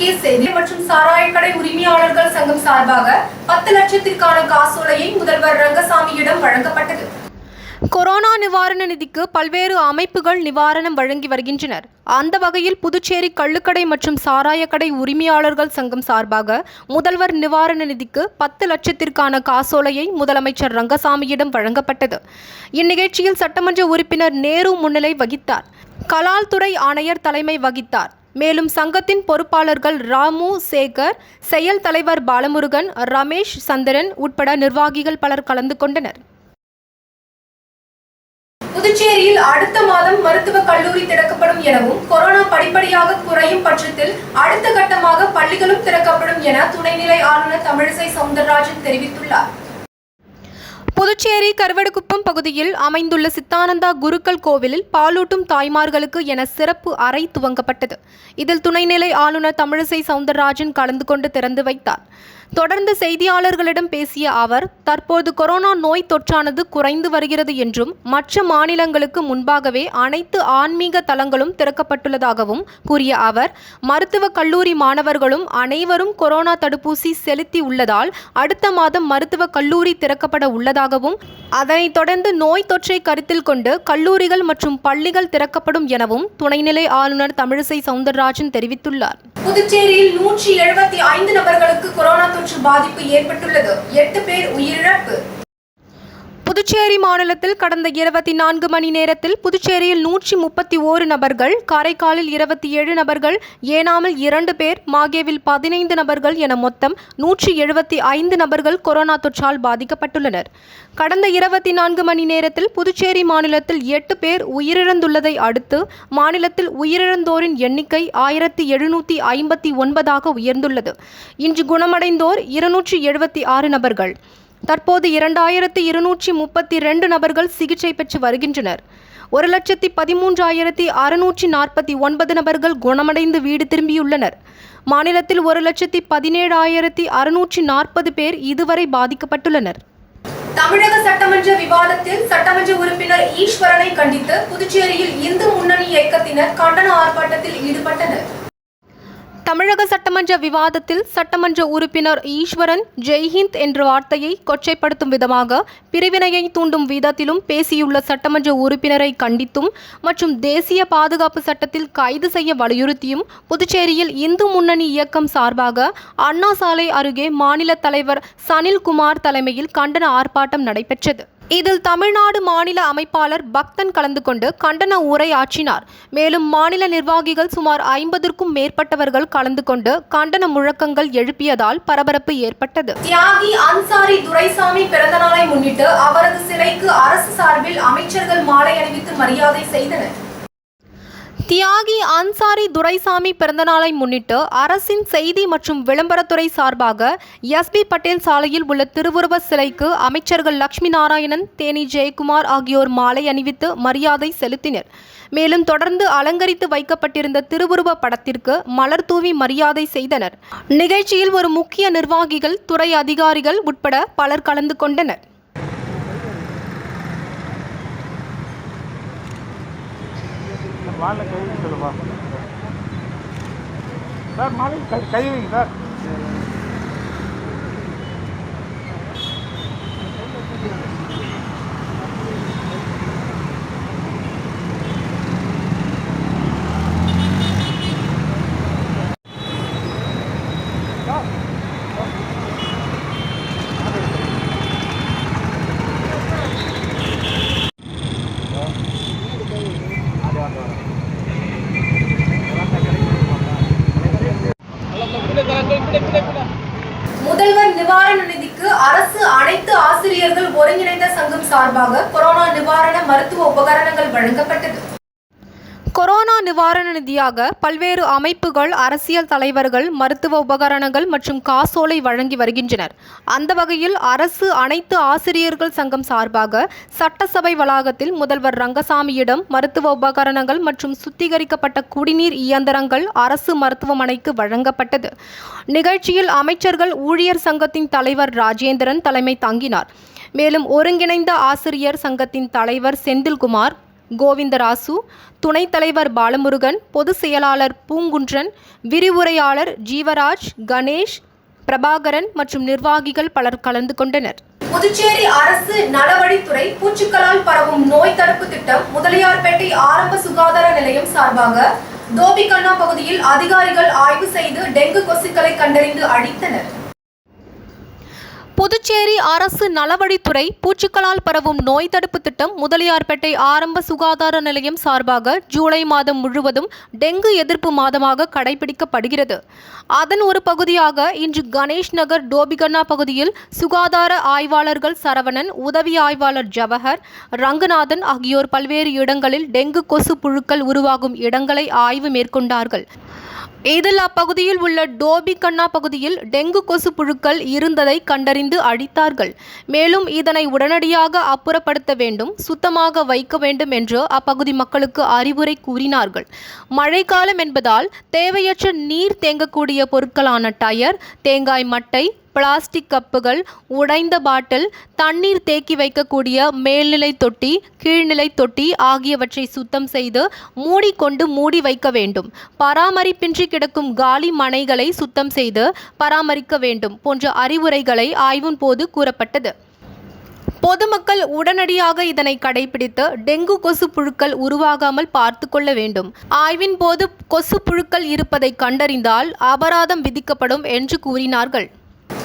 முக்கிய செய்தி மற்றும் சாராய கடை உரிமையாளர்கள் சங்கம் சார்பாக 10 லட்சத்திற்கான காசோலையை முதல்வர் ரங்கசாமியிடம் வழங்கப்பட்டது. கொரோனா நிவாரண நிதிக்கு பல்வேறு அமைப்புகள் நிவாரணம் வழங்கி வருகின்றனர். அந்த வகையில் புதுச்சேரி கள்ளுக்கடை மற்றும் சாராய கடை உரிமையாளர்கள் சங்கம் சார்பாக முதல்வர் நிவாரண நிதிக்கு 10 லட்சத்திற்கான காசோலையை முதலமைச்சர் ரங்கசாமியிடம் வழங்கப்பட்டது. இந்நிகழ்ச்சியில் சட்டமன்ற உறுப்பினர் நேரு முன்னிலை வகித்தார். கலால் துறை ஆணையர் தலைமை வகித்தார். மேலும் சங்கத்தின் பொறுப்பாளர்கள் ராமு, சேகர், செயல் தலைவர் பாலமுருகன், ரமேஷ், சந்திரன் உட்பட நிர்வாகிகள் பலர் கலந்து கொண்டனர். புதுச்சேரியில் அடுத்த மாதம் மருத்துவக் கல்லூரி திறக்கப்படும் எனவும் கொரோனா படிப்படியாக குறையும் பட்சத்தில் அடுத்த கட்டமாக பள்ளிகளும் திறக்கப்படும் என துணைநிலை ஆளுநர் தமிழிசை சவுந்தரராஜன் தெரிவித்துள்ளார். புதுச்சேரி கருவடுகுப்பம் பகுதியில் அமைந்துள்ள சித்தானந்தா குருக்கள் கோவிலில் பாலூட்டும் தாய்மார்களுக்கு என சிறப்பு அறை துவங்கப்பட்டது. இதில் துணைநிலை ஆளுநர் தமிழிசை சவுந்தரராஜன் கலந்து கொண்டு திறந்து வைத்தார். தொடர்ந்து செய்தியாளர்களிடம் பேசிய அவர், தற்போது கொரோனா நோய் தொற்றானது குறைந்து வருகிறது என்றும் மற்ற மாநிலங்களுக்கு முன்பாகவே அனைத்து ஆன்மீக தலங்களும் திறக்கப்பட்டுள்ளதாகவும் கூறிய அவர், மருத்துவக் கல்லூரி மாணவர்களும் அனைவரும் கொரோனா தடுப்பூசி செலுத்தி உள்ளதால் அடுத்த மாதம் மருத்துவக் கல்லூரி திறக்கப்பட உள்ளதாகவும், அதனைத் தொடர்ந்து நோய் தொற்றை கருத்தில் கொண்டு கல்லூரிகள் மற்றும் பள்ளிகள் திறக்கப்படும் எனவும் துணைநிலை ஆளுநர் தமிழிசை சவுந்தரராஜன் தெரிவித்துள்ளார். புதுச்சேரியில் 175 நபர்களுக்கு கொரோனா தொற்று பாதிப்பு ஏற்பட்டுள்ளது. 8 பேர் உயிரிழப்பு. புதுச்சேரி மாநிலத்தில் கடந்த 24 மணி நேரத்தில் புதுச்சேரியில் 131 நபர்கள், காரைக்காலில் 27 நபர்கள், ஏனாமில் 2 பேர், மாகேவில் 15 நபர்கள் என மொத்தம் 175 நபர்கள் கொரோனா தொற்றால் பாதிக்கப்பட்டுள்ளனர். கடந்த 24 மணி நேரத்தில் புதுச்சேரி மாநிலத்தில் 8 பேர் உயிரிழந்துள்ளதை அடுத்து மாநிலத்தில் உயிரிழந்தோரின் எண்ணிக்கை 1759 உயர்ந்துள்ளது. இன்று குணமடைந்தோர் 276 நபர்கள். தற்போது 2232 நபர்கள் சிகிச்சை பெற்று வருகின்றனர். 1,13,649 நபர்கள் குணமடைந்து வீடு திரும்பியுள்ளனர். மாநிலத்தில் 1,17,640 பேர் இதுவரை பாதிக்கப்பட்டுள்ளனர். தமிழக சட்டமன்ற விவாதத்தில் சட்டமன்ற உறுப்பினர் ஈஸ்வரனை கண்டித்து புதுச்சேரியில் இந்து முன்னணி இயக்கத்தினர் கண்டன ஆர்ப்பாட்டத்தில் ஈடுபட்டனர். தமிழக சட்டமன்ற விவாதத்தில் சட்டமன்ற உறுப்பினர் ஈஸ்வரன் ஜெய்ஹிந்த் என்ற வார்த்தையை கொச்சைப்படுத்தும் விதமாக பிரிவினையை தூண்டும் விதத்திலும் பேசியுள்ள சட்டமன்ற உறுப்பினரை கண்டித்தும் மற்றும் தேசிய பாதுகாப்பு சட்டத்தில் கைது செய்ய வலியுறுத்தியும் புதுச்சேரியில் இந்து முன்னணி இயக்கம் சார்பாக அண்ணா சாலை அருகே மாநில தலைவர் சனில்குமார் தலைமையில் கண்டன ஆர்ப்பாட்டம் நடைபெற்றது. இதில் தமிழ்நாடு மாநில அமைப்பாளர் பக்தன் கலந்து கொண்டு கண்டன உரை ஆற்றினார். மேலும் மாநில நிர்வாகிகள் சுமார் 50க்கும் மேற்பட்டவர்கள் கலந்து கொண்டு கண்டன முழக்கங்கள் எழுப்பியதால் பரபரப்பு ஏற்பட்டது. தியாகி அன்சாரி துரைசாமி பிறந்தநாளை முன்னிட்டு அவரது சிலைக்கு அரசு சார்பில் அமைச்சர்கள் மாலை அணிவித்து மரியாதை செய்தனர். தியாகி அன்சாரி துரைசாமி பிறந்தநாளை முன்னிட்டு அரசின் செய்தி மற்றும் விளம்பரத்துறை சார்பாக எஸ்.பி. பட்டேல் சாலையில் உள்ள திருவுருவ சிலைக்கு அமைச்சர்கள் லட்சுமி நாராயணன், தேனி ஜெயக்குமார் ஆகியோர் மாலை அணிவித்து மரியாதை செலுத்தினர். மேலும் தொடர்ந்து அலங்கரித்து வைக்கப்பட்டிருந்த திருவுருவ படத்திற்கு மலர் தூவி மரியாதை செய்தனர். நிகழ்ச்சியில் ஒரு முக்கிய நிர்வாகிகள், துறை அதிகாரிகள் உட்பட பலர் கலந்து கொண்டனர். வாழை கழுவி சொல்லுவா சார், மாலை கழுவிங்க சார். முதல்வர் நிவாரண நிதிக்கு அரசு அனைத்து ஆசிரியர்கள் ஒருங்கிணைந்த சங்கம் சார்பாக கொரோனா நிவாரண மருத்துவ உபகரணங்கள் வழங்கப்பட்டது. கொரோனா நிவாரண நிதியாக பல்வேறு அமைப்புகள், அரசியல் தலைவர்கள் மருத்துவ உபகரணங்கள் மற்றும் காசோலை வழங்கி வருகின்றனர். அந்த வகையில் அரசு அனைத்து ஆசிரியர்கள் சங்கம் சார்பாக சட்டசபை வளாகத்தில் முதல்வர் ரங்கசாமியிடம் மருத்துவ உபகரணங்கள் மற்றும் சுத்திகரிக்கப்பட்ட குடிநீர் இயந்திரங்கள் அரசு மருத்துவமனைக்கு வழங்கப்பட்டது. நிகழ்ச்சியில் அமைச்சர்கள், ஊழியர் சங்கத்தின் தலைவர் ராஜேந்திரன் தலைமை தாங்கினார். மேலும் ஒருங்கிணைந்த ஆசிரியர் சங்கத்தின் தலைவர் செந்தில்குமார், கோவிந்தராசு, துணைத் தலைவர் பாலமுருகன், பொதுச் செயலாளர் பூங்குன்றன், விரிவுரையாளர் ஜீவராஜ், கணேஷ், பிரபாகரன் மற்றும் நிர்வாகிகள் பலர் கலந்து கொண்டனர். புதுச்சேரி அரசு நலவழித்துறை பூச்சிக்களால் பரவும் நோய் தடுப்பு திட்டம் முதலியார்பேட்டை ஆரம்ப சுகாதார நிலையம் சார்பாக தோபிகண்ணா பகுதியில் அதிகாரிகள் ஆய்வு செய்து டெங்கு கொசுக்களை கண்டறிந்து அழித்தனர். புதுச்சேரி அரசு நலவழித்துறை பூச்சிக்களால் பரவும் நோய் தடுப்பு திட்டம் முதலியார்பேட்டை ஆரம்ப சுகாதார நிலையம் சார்பாக ஜூலை மாதம் முழுவதும் டெங்கு எதிர்ப்பு மாதமாக கடைபிடிக்கப்படுகிறது. அதன் ஒரு பகுதியாக இன்று கணேஷ் நகர் டோபிகண்ணா பகுதியில் சுகாதார ஆய்வாளர்கள் சரவணன், உதவி ஆய்வாளர் ஜவஹர், ரங்கநாதன் ஆகியோர் பல்வேறு இடங்களில் டெங்கு கொசு புழுக்கள் உருவாகும் இடங்களை ஆய்வு மேற்கொண்டார்கள். இதில் அப்பகுதியில் உள்ள டோபிகண்ணா பகுதியில் டெங்கு கொசு புழுக்கள் இருந்ததை கண்டறிந்து அழித்தார்கள். மேலும் இதனை உடனடியாக அப்புறப்படுத்த வேண்டும், சுத்தமாக வைக்க வேண்டும் என்று அப்பகுதி மக்களுக்கு அறிவுரை கூறினார்கள். மழைக்காலம் என்பதால் தேவையற்ற நீர் தேங்கக்கூடிய பொருட்களான டயர், தேங்காய் மட்டை, பிளாஸ்டிக் கப்புகள், உடைந்த பாட்டில், தண்ணீர் தேக்கி வைக்கக்கூடிய மேல்நிலை தொட்டி, கீழ்நிலை தொட்டி ஆகியவற்றை சுத்தம் செய்து மூடி வைக்க வேண்டும். பராமரிப்பின்றி கிடக்கும் காலி மனைகளை சுத்தம் செய்து பராமரிக்க வேண்டும் போன்ற அறிவுரைகளை ஆய்வின் போது கூறப்பட்டது. பொதுமக்கள் உடனடியாக இதனை கடைபிடித்து டெங்கு கொசு புழுக்கள் உருவாகாமல் பார்த்து கொள்ள வேண்டும். ஆய்வின் போது கொசு புழுக்கள் இருப்பதை கண்டறிந்தால் அபராதம் விதிக்கப்படும் என்று கூறினார்கள்.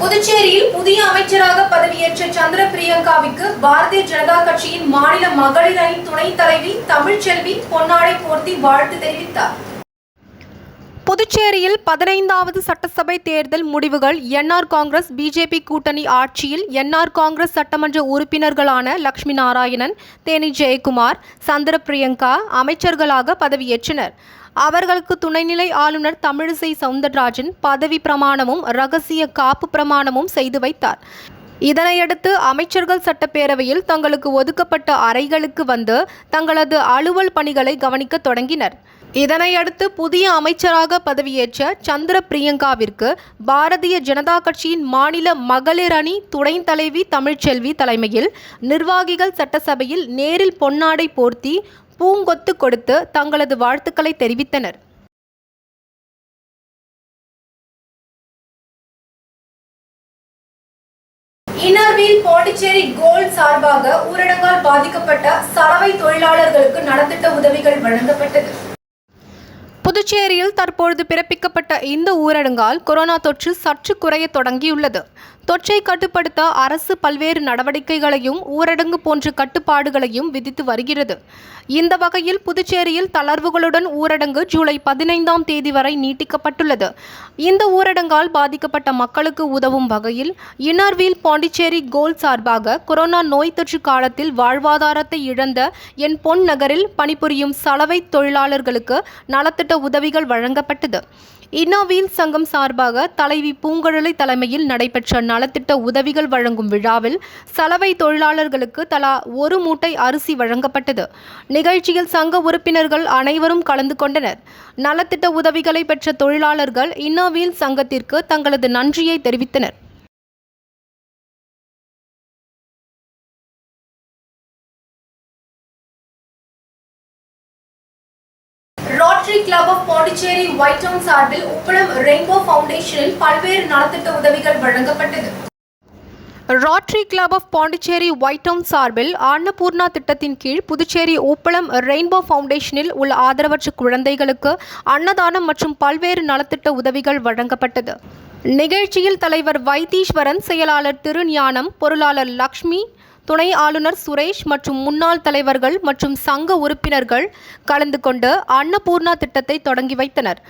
புதுச்சேரியில் புதிய அமைச்சராக பதவியேற்ற சந்திர பிரியங்காவிற்கு பாரதிய ஜனதா கட்சியின் மாநில மகளிர் அணி துணைத் தலைவி தமிழ்ச்செல்வி பொன்னாடை போர்த்தி வாழ்த்து தெரிவித்தார். புதுச்சேரியில் 15வது சட்டசபை தேர்தல் முடிவுகள் என்ஆர் காங்கிரஸ் பிஜேபி கூட்டணி ஆட்சியில் என்ஆர் காங்கிரஸ் சட்டமன்ற உறுப்பினர்களான லட்சுமி நாராயணன், தேனி ஜெயக்குமார், சந்திர பிரியங்கா அமைச்சர்களாக பதவியேற்றனர். அவர்களுக்கு துணைநிலை ஆளுநர் தமிழிசை சவுந்தரராஜன் பதவி பிரமாணமும் ரகசிய காப்பு பிரமாணமும் செய்து வைத்தார். இதனையடுத்து அமைச்சர்கள் சட்டப்பேரவையில் தங்களுக்கு ஒதுக்கப்பட்ட அறைகளுக்கு வந்து தங்களது அலுவல் பணிகளை கவனிக்க தொடங்கினர். இதனையடுத்து புதிய அமைச்சராக பதவியேற்ற சந்திர பிரியங்காவிற்கு பாரதிய ஜனதா கட்சியின் மாநில மகளிர் அணி துணைத் தலைவி தமிழ்ச்செல்வி தலைமையில் நிர்வாகிகள் சட்டசபையில் நேரில் பொன்னாடை போர்த்தி பூங்கொத்து கொடுத்து தங்களது வாழ்த்துக்களை தெரிவித்தனர். இன்னர்வீல் பாண்டிச்சேரி கோல்ட் சார்பாக ஊரடங்கால் பாதிக்கப்பட்ட சலவை தொழிலாளர்களுக்கு நலத்திட்ட உதவிகள் வழங்கப்பட்டது. புதுச்சேரியில் தற்பொழுது பிறப்பிக்கப்பட்ட இந்த ஊரடங்கால் கொரோனா தொற்று சற்று குறைய தொடங்கியுள்ளது. தொற்றை கட்டுப்படுத்த அரசு பல்வேறு நடவடிக்கைகளையும் ஊரடங்கு போன்ற கட்டுப்பாடுகளையும் விதித்து வருகிறது. இந்த வகையில் புதுச்சேரியில் தளர்வுகளுடன் ஊரடங்கு ஜூலை 15ஆம் தேதி வரை நீட்டிக்கப்பட்டுள்ளது. இந்த ஊரடங்கால் பாதிக்கப்பட்ட மக்களுக்கு உதவும் வகையில் இன்னர்வீல் பாண்டிச்சேரி கோல்ட் சார்பாக கொரோனா நோய் தொற்று காலத்தில் வாழ்வாதாரத்தை இழந்த என் பொன் நகரில் பணிபுரியும் சலவை தொழிலாளர்களுக்கு நலத்திட்ட உதவிகள் வழங்கப்பட்டது. இன்னர்வீல் சங்கம் சார்பாக தலைவி பூங்குழலி தலைமையில் நடைபெற்ற நலத்திட்ட உதவிகள் வழங்கும் விழாவில் சலவை தொழிலாளர்களுக்கு தலா 1 மூட்டை அரிசி வழங்கப்பட்டது. நிகழ்ச்சியில் சங்க உறுப்பினர்கள் அனைவரும் கலந்து கொண்டனர். நலத்திட்ட உதவிகளை பெற்ற தொழிலாளர்கள் இன்னர்வீல் சங்கத்திற்கு தங்களது நன்றியை தெரிவித்தனர். Rotary club of Pondicherry white town சார்பில் உப்பளம் ரெயின்போ ஃபவுண்டேஷனில் பல்வேறு நலத்திட்ட உதவிகள் வழங்கப்பட்டது. Rotary club of Pondicherry white town சார்பில் அன்னபூர்ணா திட்டத்தின் கீழ் புதுச்சேரி உப்பளம் ரெயின்போ ஃபவுண்டேஷனில் உள்ள ஆதரவற்ற குழந்தைகளுக்கு அன்னதானம் மற்றும் பல்வேறு நலத்திட்ட உதவிகள் வழங்கப்பட்டது. நிகழ்ச்சியில் தலைவர் வைத்தீஸ்வரன், செயலாளர் திருஞானம், பொருளாளர் லக்ஷ்மி, துணை ஆளுநர் சுரேஷ் மற்றும் முன்னாள் தலைவர்கள் மற்றும் சங்க உறுப்பினர்கள் கலந்து கொண்டு அன்னபூர்ணா திட்டத்தை தொடங்கி வைத்தனர்.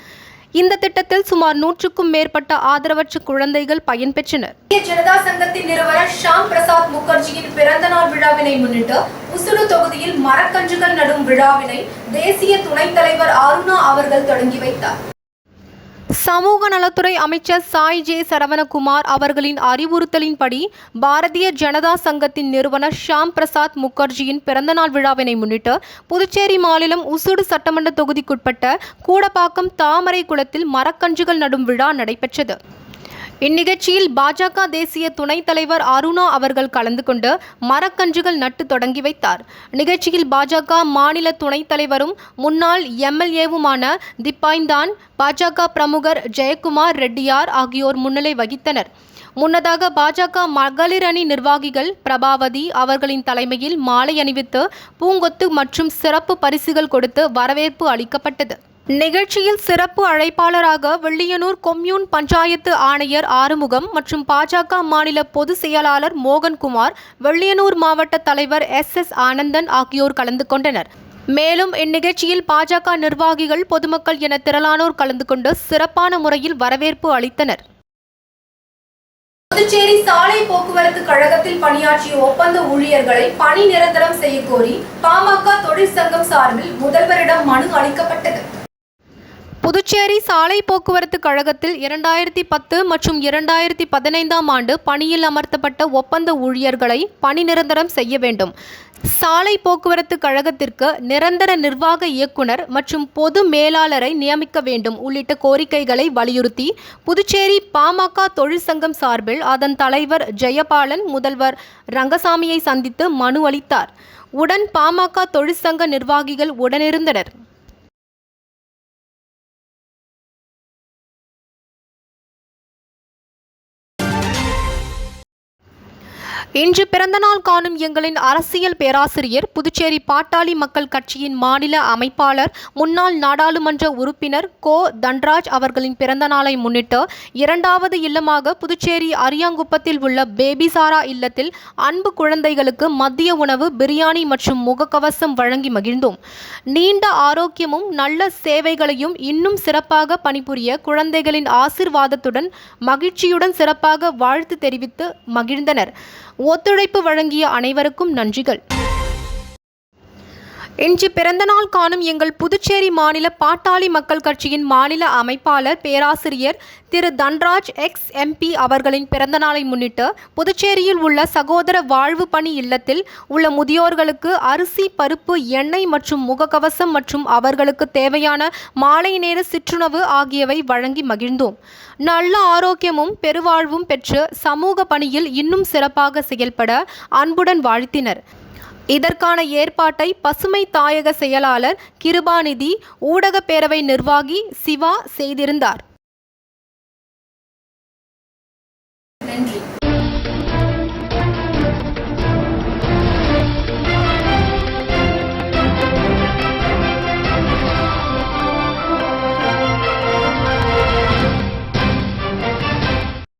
இந்த திட்டத்தில் சுமார் 100க்கும் மேற்பட்ட ஆதரவற்ற குழந்தைகள் பயன்பெற்றனர். ஜனதா சங்கத்தின் நிறுவனர் ஷாம் பிரசாத் முகர்ஜியின் பிறந்த நாள் விழாவினை முன்னிட்டு உசுடு தொகுதியில் மரக்கன்றுகள் நடும் விழாவினை தேசிய துணைத் தலைவர் அருணா அவர்கள் தொடங்கி வைத்தார். சமூக நலத்துறை அமைச்சர் சாய் ஜே சரவணகுமார் அவர்களின் அறிவுறுத்தலின்படி பாரதிய ஜனதா சங்கத்தின் நிறுவனர் ஷாம் பிரசாத் முகர்ஜியின் பிறந்தநாள் விழாவினை முன்னிட்டு புதுச்சேரி மாநிலம் உசுடு சட்டமன்ற தொகுதிக்குட்பட்ட கூடப்பாக்கம் தாமரை குளத்தில் மரக்கன்றுகள் நடும் விழா நடைபெற்றது. இந்நிகழ்ச்சியில் பாஜக தேசிய துணைத் தலைவர் அருணா அவர்கள் கலந்து கொண்டு மரக்கன்றுகள் நட்டு தொடங்கி வைத்தார். நிகழ்ச்சியில் பாஜக மாநில துணைத் தலைவரும் முன்னாள் எம்எல்ஏவுமான திப்பாய்ந்தான், பாஜக பிரமுகர் ஜெயக்குமார் ரெட்டியார் ஆகியோர் முன்னிலை வகித்தனர். முன்னதாக பாஜக மகளிர் அணி நிர்வாகிகள் பிரபாவதி அவர்களின் தலைமையில் மாலை அணிவித்து பூங்கொத்து மற்றும் சிறப்பு பரிசுகள் கொடுத்து வரவேற்பு அளிக்கப்பட்டது. நிகழ்ச்சியில் சிறப்பு அழைப்பாளராக வெள்ளியனூர் கொம்யூன் பஞ்சாயத்து ஆணையர் ஆறுமுகம் மற்றும் பாஜக மாநில பொதுச் செயலாளர் மோகன்குமார், வெள்ளியனூர் மாவட்ட தலைவர் எஸ் ஆனந்தன் ஆகியோர் கலந்து கொண்டனர். மேலும் இந்நிகழ்ச்சியில் பாஜக நிர்வாகிகள், பொதுமக்கள் என திரளானோர் கலந்து கொண்டு சிறப்பான முறையில் வரவேற்பு அளித்தனர். புதுச்சேரி சாலை போக்குவரத்து கழகத்தில் பணியாற்றிய ஒப்பந்த ஊழியர்களை பணி நிரந்தரம் செய்யக்கோரி பாமக தொழிற்சங்கம் சார்பில் முதல்வரிடம் மனு அளிக்கப்பட்டது. புதுச்சேரி சாலை போக்குவரத்து கழகத்தில் 2010 மற்றும் 2015ஆம் ஆண்டு பணியில் அமர்த்தப்பட்ட ஒப்பந்த ஊழியர்களை பணி நிரந்தரம் செய்ய வேண்டும். சாலை போக்குவரத்து கழகத்திற்கு நிரந்தர நிர்வாக இயக்குனர் மற்றும் பொது மேலாளரை நியமிக்க வேண்டும் உள்ளிட்ட கோரிக்கைகளை வலியுறுத்தி புதுச்சேரி பாமக தொழிற்சங்கம் சார்பில் அதன் தலைவர் ஜெயபாலன் முதல்வர் ரங்கசாமியை சந்தித்து மனு அளித்தார். உடன் பாமக தொழிற்சங்க நிர்வாகிகள் உடனிருந்தனர். இன்று பிறந்தநாள் காணும் எங்களின் அரசியல் பேராசிரியர், புதுச்சேரி பாட்டாளி மக்கள் கட்சியின் மாநில அமைப்பாளர், முன்னாள் நாடாளுமன்ற உறுப்பினர் கோ. தன்ராஜ் அவர்களின் பிறந்தநாளை முன்னிட்டு 2வது இல்லமாக புதுச்சேரி அரியாங்குப்பத்தில் உள்ள பேபிசாரா இல்லத்தில் அன்பு குழந்தைகளுக்கு மதிய உணவு, பிரியாணி மற்றும் முகக்கவசம் வழங்கி மகிழ்ந்தோம். நீண்ட ஆரோக்கியமும் நல்ல சேவைகளையும் இன்னும் சிறப்பாக பணிபுரிய குழந்தைகளின் ஆசிர்வாதத்துடன் மகிழ்ச்சியுடன் சிறப்பாக வாழ்த்து தெரிவித்து மகிழ்ந்தனர். ஒத்துழைப்பு வழங்கிய அனைவருக்கும் நன்றிகள். இன்று பிறந்தநாள் காணும் எங்கள் புதுச்சேரி மாநில பாட்டாளி மக்கள் கட்சியின் மாநில அமைப்பாளர் பேராசிரியர் திரு தன்ராஜ் எக்ஸ்.எம்பி அவர்களின் பிறந்தநாளை முன்னிட்டு புதுச்சேரியில் உள்ள சகோதர வாழ்வு பணி இல்லத்தில் உள்ள முதியோர்களுக்கு அரிசி, பருப்பு, எண்ணெய் மற்றும் முகக்கவசம் மற்றும் அவர்களுக்கு தேவையான மாலை நேர சிற்றுணவு ஆகியவை வழங்கி மகிழ்ந்தோம். நல்ல ஆரோக்கியமும் பெருவாழ்வும் பெற்று சமூக பணியில் இன்னும் சிறப்பாக செயல்பட அன்புடன் வாழ்த்தினர். இதற்கான ஏற்பாட்டை பசுமை தாயக செயலாளர் கிருபாநிதி, ஊடக பேரவை நிர்வாகி சிவா செய்திருந்தார்.